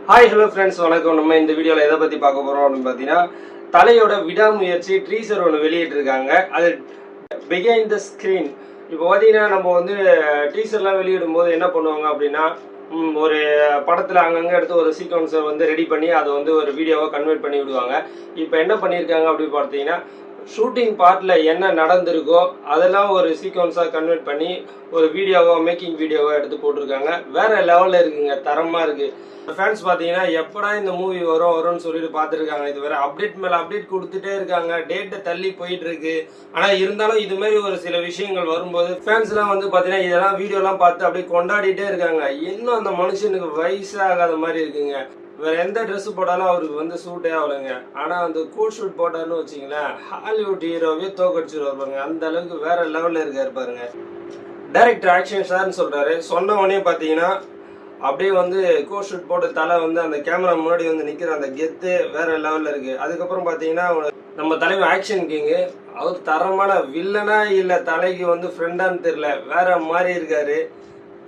Hi hello friends வணக்கம். நம்ம இந்த வீடியோவில் எதை பற்றி பார்க்க போகிறோம் அப்படின்னு பார்த்தீங்கன்னா, தலையோட விடாமுயற்சி ட்ரீசர் ஒன்று வெளியிட்டிருக்காங்க. அது பிகைண்ட் த ஸ்க்ரீன். இப்போ பார்த்தீங்கன்னா நம்ம வந்து டீசர்லாம் வெளியிடும் போது என்ன பண்ணுவாங்க அப்படின்னா, ஒரு படத்தில் அங்கங்கே எடுத்து ஒரு சீக்வன்ஸை வந்து ரெடி பண்ணி அதை வந்து ஒரு வீடியோவை கன்வெர்ட் பண்ணி விடுவாங்க. இப்போ என்ன பண்ணியிருக்காங்க அப்படின்னு பார்த்தீங்கன்னா, ஷூட்டிங் பார்ட்டில் என்ன நடந்திருக்கோ அதெல்லாம் ஒரு சீக்வன்ஸாக கன்வெர்ட் பண்ணி ஒரு வீடியோவோ மேக்கிங் வீடியோவோ எடுத்து போட்டிருக்காங்க. வேறு லெவலில் இருக்குங்க, தரமாக இருக்குது. ஃபேன்ஸ் பார்த்தீங்கன்னா எப்படா இந்த மூவி வரும்னு சொல்லிட்டு பார்த்துருக்காங்க. இது வேற அப்டேட் மேலே அப்டேட் கொடுத்துட்டே இருக்காங்க. டேட்டை தள்ளி போயிட்டு இருக்கு. ஆனால் இருந்தாலும் இது மாதிரி ஒரு சில விஷயங்கள் வரும்போது ஃபேன்ஸ்லாம் வந்து பார்த்தீங்கன்னா இதெல்லாம் வீடியோலாம் பார்த்து அப்படியே கொண்டாடிட்டே இருக்காங்க. இன்னும் அந்த மனுஷனுக்கு வயசாகாத மாதிரி இருக்குங்க. வேற எந்த ட்ரெஸ் போட்டாலும் அவருக்கு வந்து சூட்டே ஆகலைங்க. ஆனால் அந்த கோட் ஷூட் போட்டாருன்னு வச்சிங்களேன், ஹாலிவுட் ஹீரோவே தோக்கடிச்சிட்டு பாருங்க. அந்த அளவுக்கு வேற லெவலில் இருக்காரு பாருங்க. டைரக்டர் ஆக்ஷன் சார்னு சொல்றாரு. சொன்ன உடனே பார்த்தீங்கன்னா அப்படியே வந்து கோட் ஷூட் போட்டு தலை வந்து அந்த கேமரா முன்னாடி வந்து நிற்கிற அந்த கெத்து வேற லெவலில் இருக்கு. அதுக்கப்புறம் பார்த்தீங்கன்னா நம்ம தலைவர் ஆக்ஷன் கிங்கு, அவர் தரமான வில்லனா இல்லை தலைக்கு வந்து ஃப்ரெண்டான்னு தெரியல, வேற மாதிரி இருக்காரு.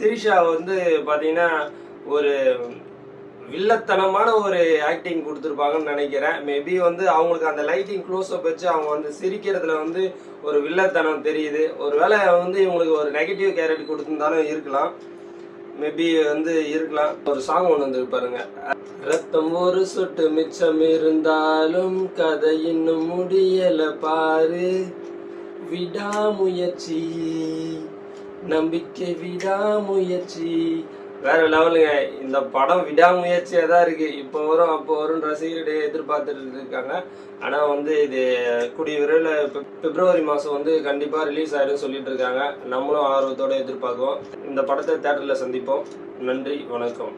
திரிஷா வந்து பார்த்தீங்கன்னா ஒரு வில்லத்தனமான ஒரு ஆக்டிங் கொடுத்துருப்பாங்கன்னு நினைக்கிறேன். மேபி வந்து அவங்களுக்கு அந்த லைட்டிங் க்ளோஸ்அப் வச்சு அவங்க வந்து சிரிக்கிறதுல வந்து ஒரு வில்லத்தனம் தெரியுது. ஒருவேளை வந்து இவங்களுக்கு ஒரு நெகட்டிவ் கேரக்டர் கொடுத்துருந்தாலும் இருக்கலாம், மேபி வந்து இருக்கலாம். ஒரு சாங் ஒன்று வந்து பாருங்க, ரத்தம் ஒரு சொட்டு மிச்சம் இருந்தாலும் கதை இன்னும் முடியல பாரு, விடாமுயற்சி நம்பிக்கை விடாமுயற்சி. வேற லெவலுங்க. இந்த படம் விடாமுயற்சியா தான் இருக்கு. இப்போ வரும் அப்போ வரும் ரசிகர்கிட்ட எதிர்பார்த்துட்டு இருக்காங்க. ஆனா வந்து இது கூடிய விரைவில் பிப்ரவரி மாதம் வந்து கண்டிப்பா ரிலீஸ் ஆயிடும் சொல்லிட்டு இருக்காங்க. நம்மளும் ஆர்வத்தோட எதிர்பார்க்குவோம். இந்த படத்தை தியேட்டர்ல சந்திப்போம். நன்றி, வணக்கம்.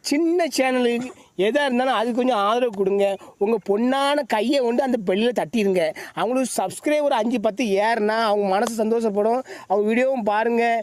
சின்ன சேனலுக்கு எதாக இருந்தாலும் அது கொஞ்சம் ஆதரவு கொடுங்க. உங்கள் பொண்ணான கையை கொண்டு அந்த பெல்லில் தட்டிடுங்க. அவங்களுக்கு சப்ஸ்கிரைபர் 5-10 ஏறுனா அவங்க மனசு சந்தோஷப்படும். அவங்க வீடியோவும் பாருங்கள்.